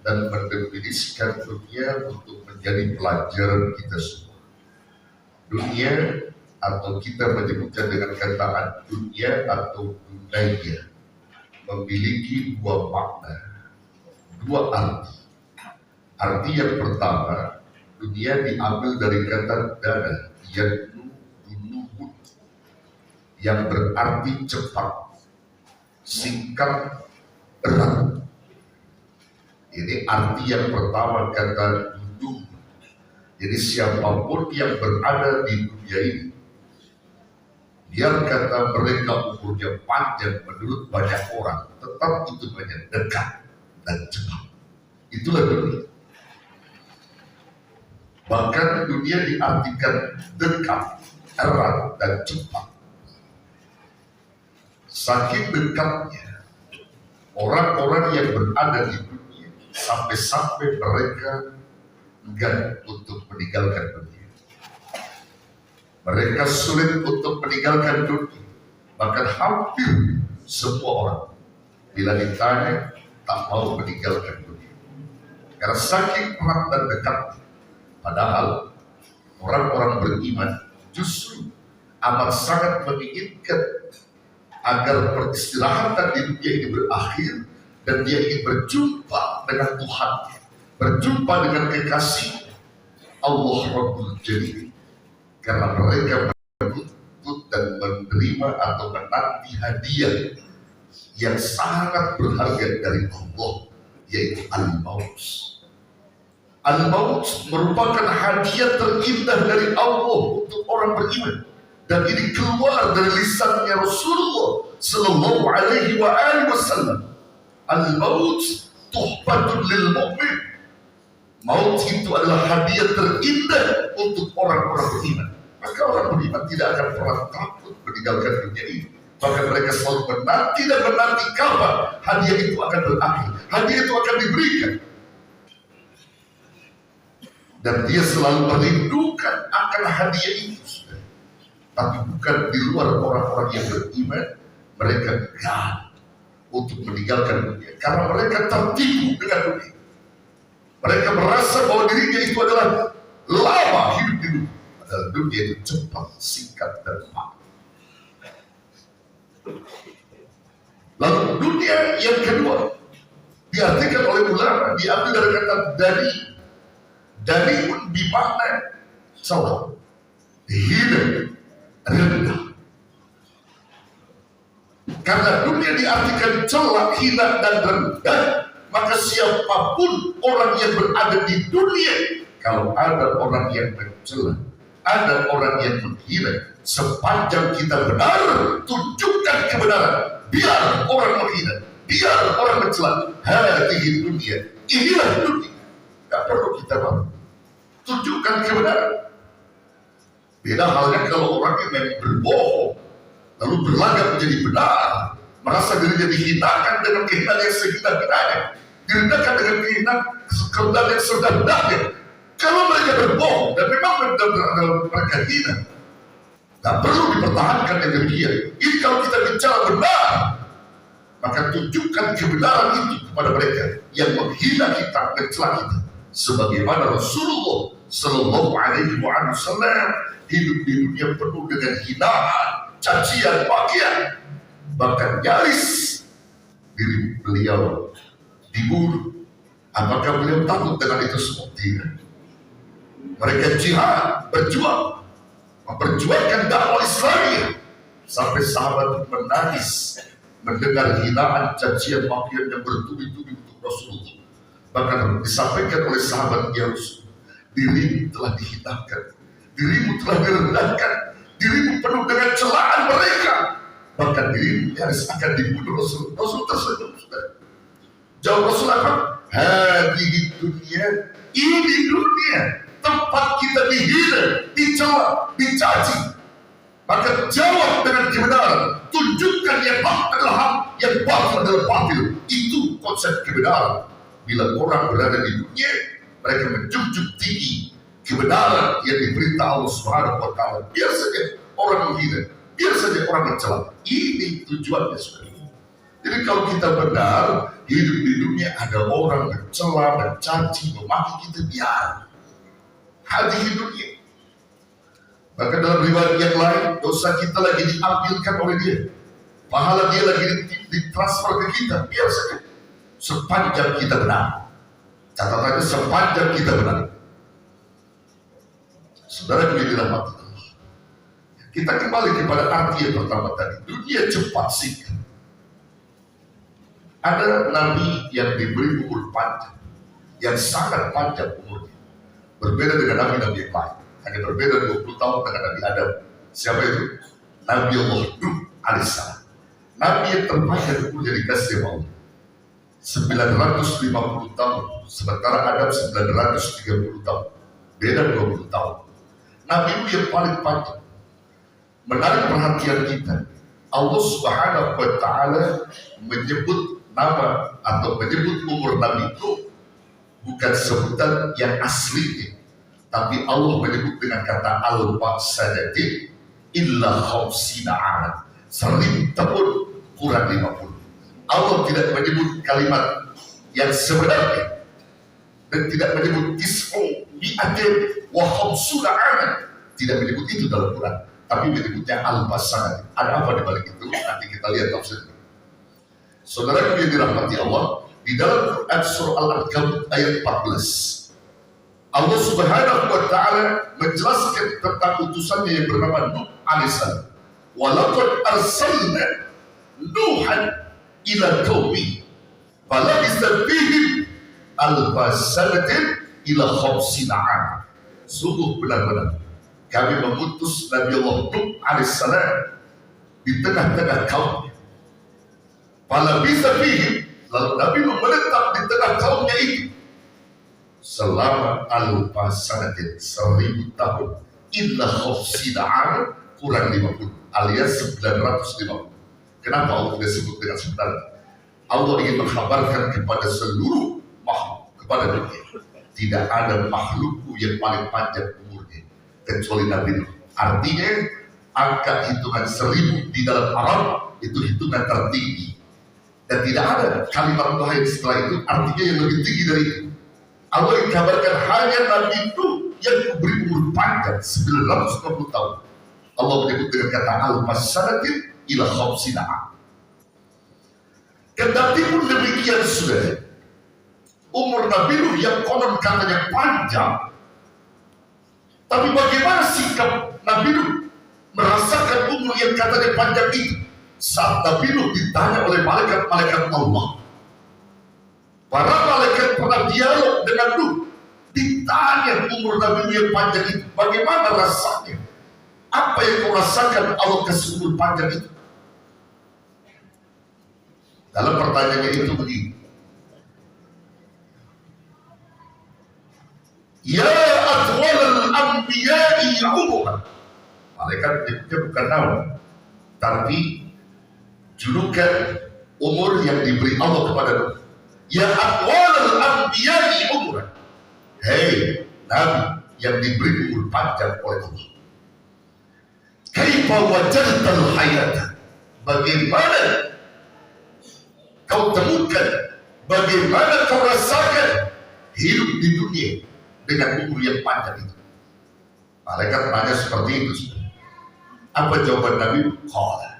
dan mendefinisikan dunia untuk menjadi pelajaran kita semua. Dunia atau kita menyebutkan dengan kata dunia atau dunia memiliki dua makna, dua arti. Arti yang pertama, dunia diambil dari kata dana, yang berarti cepat, singkat, erat. Ini arti yang pertama kata duduk. Jadi siapapun yang berada di dunia ini, biar kata mereka umurnya panjang menurut banyak orang, tetap hitungannya dekat dan cepat. Itulah dunia. Bahkan dunia diartikan dekat, erat, dan cepat. Saking dekatnya orang-orang yang berada di dunia, sampai-sampai mereka enggan untuk meninggalkan dunia. Mereka sulit untuk meninggalkan dunia. Bahkan hampir semua orang bila ditanya tak mau meninggalkan dunia. Karena saking erat dan dekat. Padahal orang-orang beriman justru amat sangat menginginkan agar peristirahatan di dunia ini berakhir dan dia ingin berjumpa dengan Tuhan, berjumpa dengan kekasih Allah Rabbul Jalil. Karena mereka menuntut dan menerima atau menanti hadiah yang sangat berharga dari Allah, yaitu al-maut. Al-maut merupakan hadiah terindah dari Allah untuk orang beriman. Dan ini keluar dari lisannya Rasulullah sallallahu alaihi wasallam. Al-maut tuhbatun lil mu'min. Maut itu adalah hadiah terindah untuk orang-orang beriman. Maka orang beriman tidak akan pernah takut meninggalkan dunia ini. Bahkan mereka selalu menanti dan menanti kapan hadiah itu akan berakhir, hadiah itu akan diberikan. Dan dia selalu merindukan akan hadiah itu. Tapi bukan di luar orang-orang yang beriman, mereka enggan untuk meninggalkan dunia. Karena mereka tertipu dengan dunia. Mereka merasa bahwa dirinya itu adalah lama hidup di dunia. Padahal dunia itu cepat, singkat, dan cepat. Lalu dunia yang kedua diartikan oleh ulama, diambil dari kata dari. Dari pun dimakna salah, hina, rendah. Karena dunia diartikan celak, hina, dan rendah, maka siapapun orang yang berada di dunia, kalau ada orang yang mencela, ada orang yang menghina, sepanjang kita benar, tunjukkan kebenaran. Biar orang menghina, biar orang mencela. Hadhihi dunia, inilah dunia. Tidak perlu kita malu. Tunjukkan kebenaran. Beda halnya kalau orang yang memang berbohong, lalu berlagak menjadi benar, merasa dirinya dihinakan dengan kehinaan yang sehina-hinanya, direndahkan dengan kehinaan kerendahan yang serendah-rendahnya. Kalau mereka berbohong dan memang mereka hina, tak perlu dipertahankan dengan demikian. Ini kalau kita bicara benar, maka tunjukkan kebenaran itu kepada mereka yang menghina kita, mencela kita. Sebagaimana Rasulullah sallallahu alaihi wasallam hidup di dunia penuh dengan hinaan, cacian, makian, bahkan nyaris diri beliau dibunuh. Apakah beliau takut dengan itu semua? Tidak. Mereka jihad, berjuang, memperjuangkan dakwah Islamiyah sampai sahabat menangis mendengar hinaan, cacian, makian yang bertubi-tubi untuk Rasulullah. Bahkan disampaikan oleh sahabat ya Rasul, dirimu telah dihinakan, dirimu telah direndahkan, dirimu penuh dengan celaan mereka, bahkan dirimu nyaris akan dibunuh. Rasul tersenyum. Jawab Rasul apa? Hadhihi dunia, ini dunia tempat kita dihina, dicela, dicaci. Maka jawab dengan kebenaran, tunjukkan yang hak adalah hak, yang batil adalah batil. Itu konsep kebenaran. Bila orang berada di dunia, mereka menjunjung tinggi kebenaran yang diperintah Allah Subhanahu wa Ta'ala. Biar saja orang menghina, biar saja orang mencela. Ini tujuannya sebenarnya. Jadi kalau kita benar, hidup di dunia ada orang mencela, mencaci, memaki kita, biar. Hati hidupnya. Bahkan dalam riwayat yang lain, dosa kita lagi diambilkan oleh dia. Pahala dia lagi ditransfer ke kita, biar saja. Sepanjang kita benar. Catatannya sepanjang kita benar. Saudara yang dirahmati Allah. Kita kembali kepada arti yang pertama tadi. Dunia cepat singkat. Ada nabi yang diberi umur panjang, yang sangat panjang umurnya. Berbeda dengan nabi-nabi yang lain. Hanya berbeda 20 tahun dengan Nabi Adam. Siapa itu? Nabi Allah Nuh alaihissalam. Nabi yang terpanjang umurnya dikasih Allah 950 tahun. Sementara Adam 930 tahun. Beda 20 tahun. Nabi itu yang paling panjang. Menarik perhatian kita. Allah Subhanahu wa Ta'ala menyebut nama atau menyebut umur Nabi itu bukan sebutan yang aslinya, tapi Allah menyebut dengan kata al-baqsadati illa khamsina aman, 1000 tahun kurang 50. Allah tidak menyebut kalimat yang sebenarnya dan tidak menyebut tis'u mi'atin wa khamsuna aman, tidak menyebut itu dalam Quran, tapi menyebutnya al-baqsadati. Ada apa di balik itu? Nanti kita lihat tafsirnya. Saudara yang dirahmati Allah, di dalam Quran surah Al-Ankabut ayat 14, Allah Subhanahu wa Ta'ala menjelaskan tentang utusannya yang bernama Nuh alaihissalam. Walaqad arsalna Nuhan ila qaumi falabitha fihim alfa sanatin ila khamsina 'am. Sungguh benar-benar kami mengutus Nabi Allah Nuh alaihissalam di tengah-tengah kaumnya. Falabitha fihim, lalu Nabi menetap di tengah kaumnya itu selama alfa sanatin, 1000 tahun, illa khamsina 'am, kurang 50, alias 950. Kenapa Allah tidak sebut dengan sebenarnya? Allah ingin mengkhabarkan kepada seluruh makhluk, kepada dunia, tidak ada makhlukku yang paling panjang umurnya kecuali Nabi Nuh. Artinya angka hitungan 1000 di dalam Arab itu hitungan tertinggi, dan tidak ada kalimat lain setelah itu artinya yang lebih tinggi dari itu. Allah yang kabarkan hanya Nabi Nuh yang diberi umur panjang 950 tahun. Allah menyebut dengan kata al-fasanatin ila khamsina 'am. Kendati pun demikian sudah, umur Nabi Nuh yang konon katanya panjang, tapi bagaimana sikap Nabi Nuh merasakan umur yang katanya panjang itu? Saat Nabi Nuh ditanya oleh malaikat-malaikat Allah, para malaikat pernah dialog dengan Nuh, ditanya umur Nabi Nuh yang panjang itu, bagaimana rasanya? Apa yang kau rasakan Allah kasih umur panjang itu? Dalam pertanyaannya itu begini, ya atwal al-anbiya'i umuran. Malaikat itu bukan nama, tapi julukan umur yang diberi Allah kepada Nuh. Ya atwal al-anbiya'i umuran. Hei Nabi yang diberi umur panjang oleh Allah, kaifa wajadtal hayata, bagaimana kau temukan, bagaimana kau rasakan hidup di dunia dengan umur yang panjang itu? Malaikat tanya seperti itu. Apa jawaban Nabi? Qala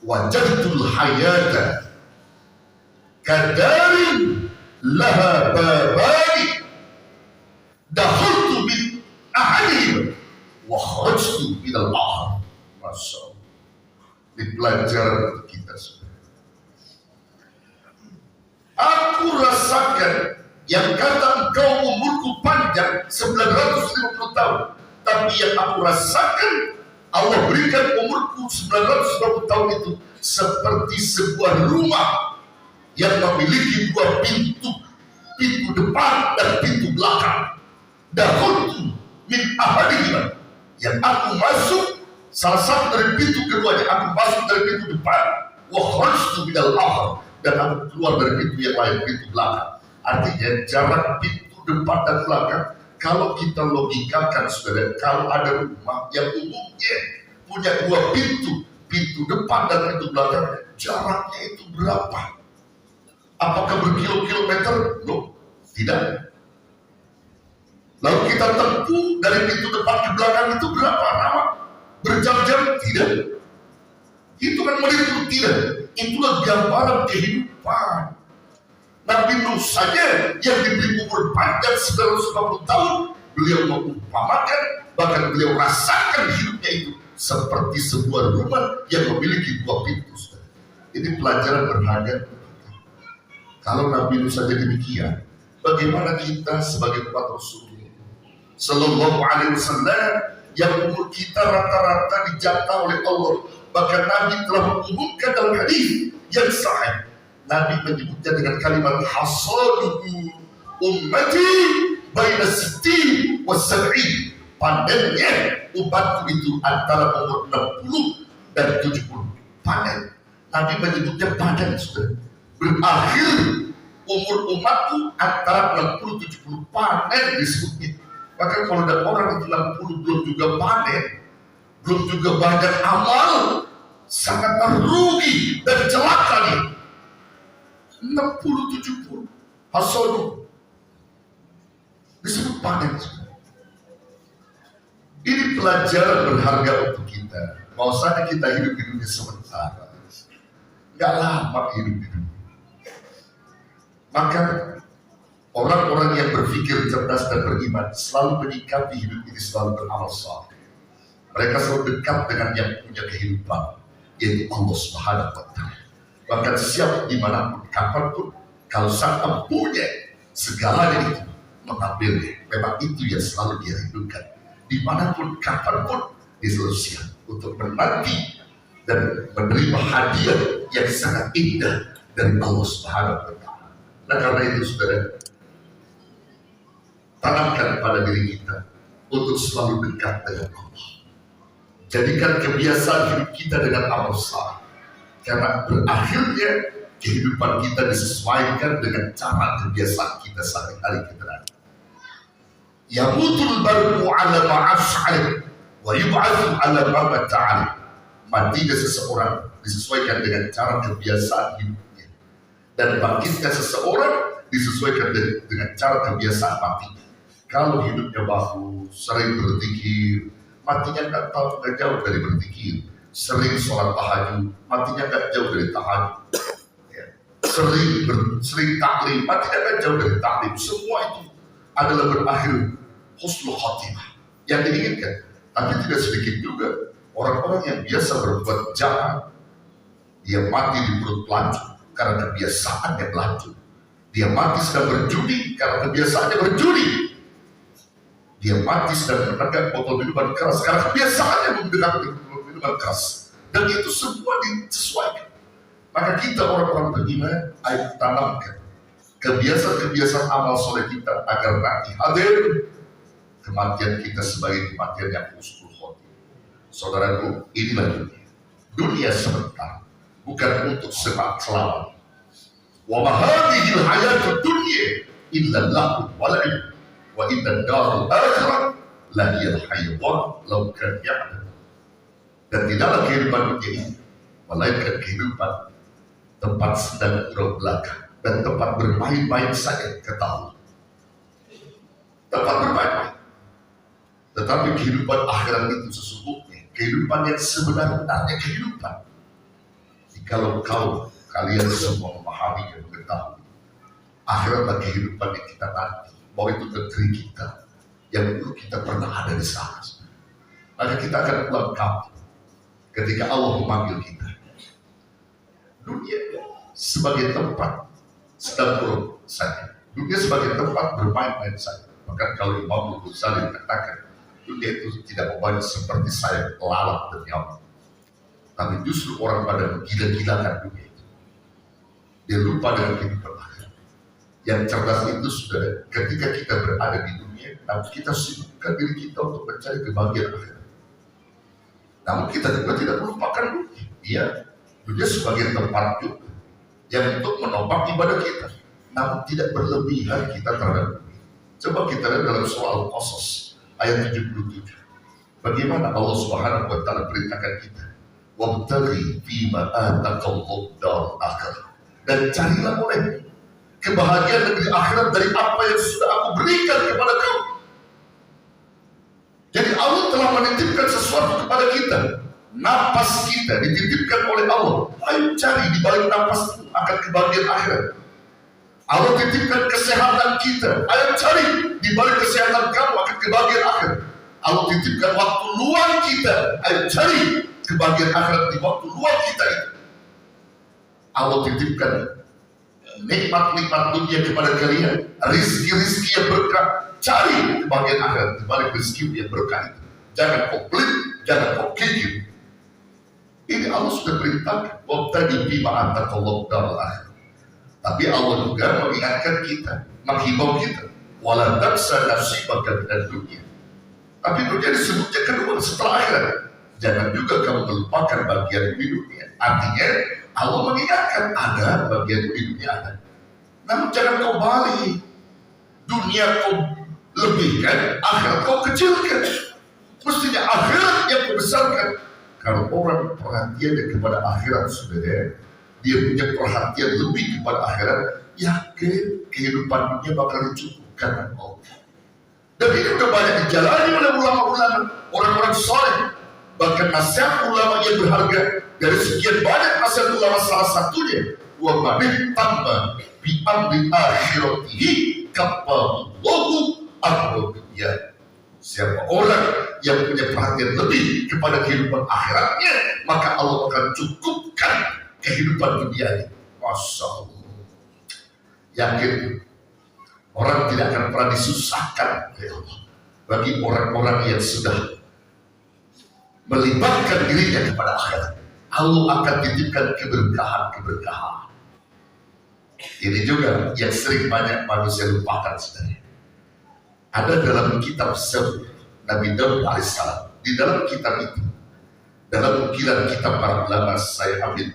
wajadtul hayata kadarin laha babani dakhaltu min ahadihim wa kharajtu min al-akhar. Masya Allah, ini pelajaran untuk kita semua. Aku rasakan yang kata engkau umurku panjang 950 tahun, tapi yang aku rasakan Allah berikan umurku 950 tahun itu seperti sebuah rumah yang memiliki 2 pintu, pintu depan dan pintu belakang. Dakhaltu min ahadihima, yang aku masuk salah satu dari pintu keduanya, aku masuk dari pintu depan, wa kharajtu minal akhar, dan aku keluar dari pintu yang lain, pintu belakang. Artinya jarak pintu depan dan belakang, kalau kita logikakan saudara, kalau ada rumah yang umumnya punya 2 pintu, pintu depan dan pintu belakang, jaraknya itu berapa? Apakah berkilo-kilometer? Loh, tidak. Lalu kita tempuh dari pintu depan ke belakang itu berapa lama? Berjam-jam? Tidak. Itu kan menit tidak. Itulah gambaran kehidupan. Nabi Nuh saja yang diberi umur panjang 950 tahun, beliau mengumpamakan, bahkan beliau rasakan hidupnya itu seperti sebuah rumah yang memiliki 2 pintu. Ini pelajaran berharga. Kalau Nabi Nuh saja demikian, bagaimana kita sebagai umat Rasulullah Sallallahu Alaihi Wasallam yang umur kita rata-rata dijangka oleh Allah. Bahkan Nabi telah mengumumkan dalam hadis yang sahih. Nabi menyebutnya dengan kalimat hasaduhu ummati baina sitti wa sab'in. Panennya umatku itu antara umur 60 dan 70. Panen. Nabi menyebutnya panen, sudah. Berakhir umur umatku antara 60-70 panen disebutnya. Bahkan kalau ada orang yang 60 belum juga panen, belum juga banyak amal, sangat merugi dan celaka nih. 60-70 hasil disebut panen. Ini pelajaran berharga untuk kita. Bahwasanya kita hidup di dunia sementara, nggak lama hidup di dunia. Maka orang-orang yang berpikir cerdas dan beriman selalu menyikapi hidup ini selalu beramal saleh. Mereka selalu dekat dengan yang punya kehidupan, yaitu Allah Subhanahu wa Ta'ala. Bahkan siap dimanapun, kapanpun, kalau sang punya segalanya itu mengambilnya. Memang itu yang selalu dia rindukan. Dimanapun, kapanpun, dia selalu siap untuk menanti dan menerima hadiah yang sangat indah dari Allah Subhanahu wa Ta'ala. Nah, karena itu saudara, tanamkan pada diri kita untuk selalu dekat dengan Allah. Jadikan kebiasaan hidup kita dengan amal saleh. Karena berakhirnya kehidupan kita disesuaikan dengan cara kebiasaan kita sehari-hari kita. Yamutul barku ala ma'af'al wa yub'atsu ala ma ta'ala. Matinya seseorang disesuaikan dengan cara kebiasaan hidupnya, dan bangkitnya seseorang disesuaikan dengan cara kebiasaan matinya. Kalau hidupnya bagus, sering berzikir, matinya nggak jauh dari berzikir. Sering sholat tahajud, matinya nggak jauh dari tahajud. Ya. Sering taklim, matinya nggak jauh dari taklim. Semua itu adalah berakhir husnul khotimah yang diinginkan. Tapi tidak sedikit juga orang-orang yang biasa berbuat jahat, dia mati di perut pelacur karena kebiasaan yang pelacur. Dia mati sedang berjudi karena kebiasaannya berjudi. Dia mati sedang menegak botol minuman keras karena kebiasaannya menegak minuman keras. Dan itu semua disesuaikan. Maka kita orang-orang beriman, ayo tanamkan kebiasaan-kebiasaan amal soleh kita agar nanti hadir kematian kita sebagai kematian yang husnul khotimah. Saudaraku, inilah dunia. Dunia sebentar, bukan untuk selama. Wa ma hadhil hayatud dunya illa lahu wa la'ib wa inna darul akhirah la hiyal hayawan law kan ya'lam. Dan tidaklah kehidupan dunia ini melainkan kehidupan tempat sedang urang belaka dan tempat bermain-main saja, ketahui. Tempat bermain-main. Tetapi kehidupan akhirat itu sesungguhnya kehidupan yang sebenar-benarnya kehidupan. Jikalau kalian semua memahami dan mengetahui akhiratlah kehidupan yang kita nanti, bahwa itu negeri kita yang dulu kita pernah ada di sana. Maka kita akan pulang kampung ketika Allah memanggil kita. Dunia sebagai tempat sedang turun saja. Dunia sebagai tempat bermain-main saja. Bahkan kalau Imam Ghazali katakan, dunia itu tidak membanyak seperti sayap lalat dan nyamuk. Tapi justru orang pada menggila-gilakan dunia itu. Dia lupa dengan kehidupan akhirat. Yang cerdas itu sudah ketika kita berada di dunia, namun kita sibukkan diri kita untuk mencari kebahagiaan akhirat. Namun kita juga tidak melupakan dunia. Iya, dunia sebagai tempat juga yang untuk menopang ibadah kita. Namun tidak berlebihan kita terhadap dunia. Coba kita lihat dalam soal Qasas ayat 77. Bagaimana Allah Subhanahu wa Ta'ala perintahkan kita Wabtaghi fima ataqallahu darul akhirah. Dan carilah oleh kebahagiaan negeri akhirat dari apa yang sudah aku berikan kepada kamu. Jadi Allah telah menitipkan sesuatu kepada kita. Napas kita dititipkan oleh Allah. Ayo cari di balik napas itu akan kebahagiaan akhirat. Allah titipkan kesehatan kita. Ayo cari di balik kesehatan kamu akan kebahagiaan akhirat. Allah titipkan waktu luang kita. Ayo cari kebahagiaan akhirat di waktu luang kita itu. Allah titipkan nikmat-nikmat dunia kepada kalian, rizki-rizki yang berkah. Cari kebahagiaan akhirat di balik rizki yang berkah itu. Jangan kau pelit, jangan kau kikir. Ini Allah sudah perintahkan. Wabtaghi fima ataqallahu darul akhirah. Tapi Allah juga mengingatkan kita, menghimbau kita, wala tansa nasibaka minad dunya. Tapi dunia disebutnya kedua setelah akhirat. Jangan juga kamu melupakan bagian di dunia. Artinya Allah mengingatkan ada bagian di dunia ada. Namun jangan kau balik. Dunia kau lebihkan, akhirat kau kecilkan. Mestinya akhirat yang kau besarkan. Kalau orang perhatiannya kepada akhirat, saudara, dia punya perhatian lebih kepada akhirat, yakin kehidupan dunia bakal dicukupkan Allah. Dan ini udah banyak dijalani oleh ulama-ulama, orang-orang soleh. Bahkan nasihat ulama yang berharga dari sekian banyak nasihat ulama, salah satunya wa man tamma bi amri akhiratihi kaffallahu ad-dunya. Siapa orang yang punya perhatian lebih kepada kehidupan akhiratnya, maka Allah akan cukupkan kehidupan dunia ini. Masya Allah. Yakin orang tidak akan pernah disusahkan oleh Allah. Bagi orang-orang yang sudah melibatkan dirinya kepada akhirat, Allah akan titipkan keberkahan-keberkahan. Ini juga yang sering banyak manusia lupakan sebenarnya. Ada dalam kitab Zabur Nabi Daud alaihissalam. Di dalam kitab itu, dalam ukiran kitab para ulama, saya ambil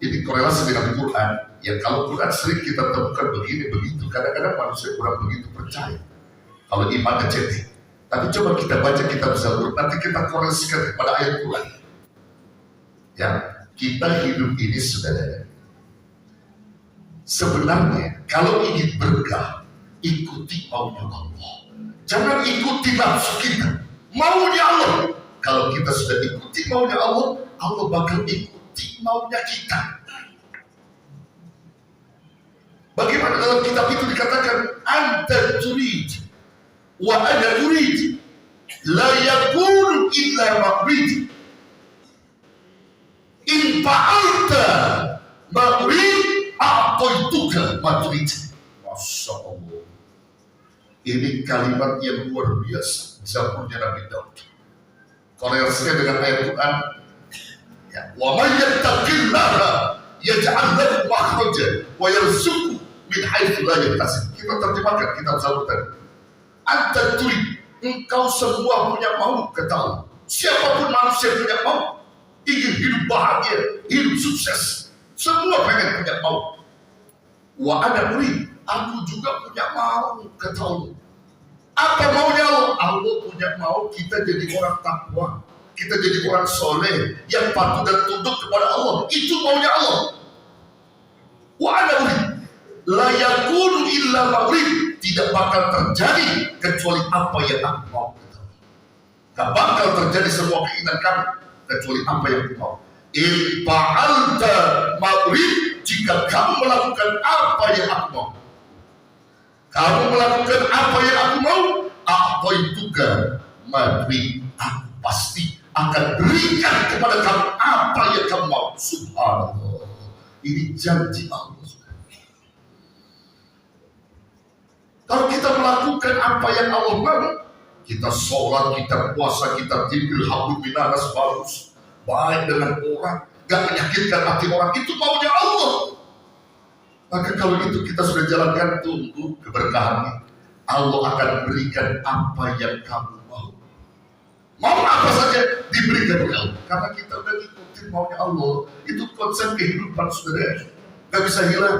ini korelasi dengan Quran. Ya kalau Quran sering kita temukan begini begitu, kadang-kadang manusia kurang begitu percaya kalau imannya cetek. Tapi coba kita baca kitab Zabur, nanti kita korelasikan kepada ayat Quran. Ya, kita hidup ini, saudara, sebenarnya kalau ingin berkah, ikuti maunya Allah. Jangan ikuti nafsu kita, maunya Allah. Kalau kita sudah ikuti maunya Allah, Allah bakal ikuti maunya kita. Bagaimana dalam kitab itu dikatakan, anta turid wa ana urid, la yakunu illa ma'rid. In fa'alta ma'rid, a'taituka ma'rid. Masya Allah. Ini kalimat yang luar biasa. Zaburnya Nabi Daud. Korelasinya dengan ayat Quran. Ya. Wa man yattaqillaha yaj'al lahu makhraja wa yarzuqhu min haitsu la yahtasib. Kita terjemahkan kitab Zabur tadi. Anta turid, engkau semua punya mau, kata Allah. Siapapun manusia punya mau, ingin hidup bahagia, hidup sukses. Semua pengen punya mau. Wa ana urid, aku juga punya mau, kata Allah. Apa maunya Allah? Allah punya mau kita jadi orang takwa, kita jadi orang soleh yang patuh dan tunduk kepada Allah. Itu maunya Allah. Wa ana urid, la yakunu illa ma'rid, tidak bakal terjadi kecuali apa yang aku mau. Gak bakal terjadi semua keinginan kamu kecuali apa yang aku mau. In fa'alta ma'rid, jika kamu melakukan apa yang aku mau, kamu melakukan apa yang aku mau, a'taituka ma'rid, aku pasti akan berikan kepada kamu apa yang kamu mau. Subhanallah. Ini janji Allah. Kalau kita melakukan apa yang Allah mau, kita sholat, kita puasa, kita tidur, hablum minanas bagus, baik dengan orang, gak menyakitkan hati orang, itu maunya Allah. Maka kalau itu kita sudah jalankan, tunggu keberkahannya. Allah akan berikan apa yang kamu mau. Mau apa saja diberikan oleh Allah. Karena kita udah ikutin maunya Allah. Itu konsep kehidupan, saudara. Gak bisa hilang.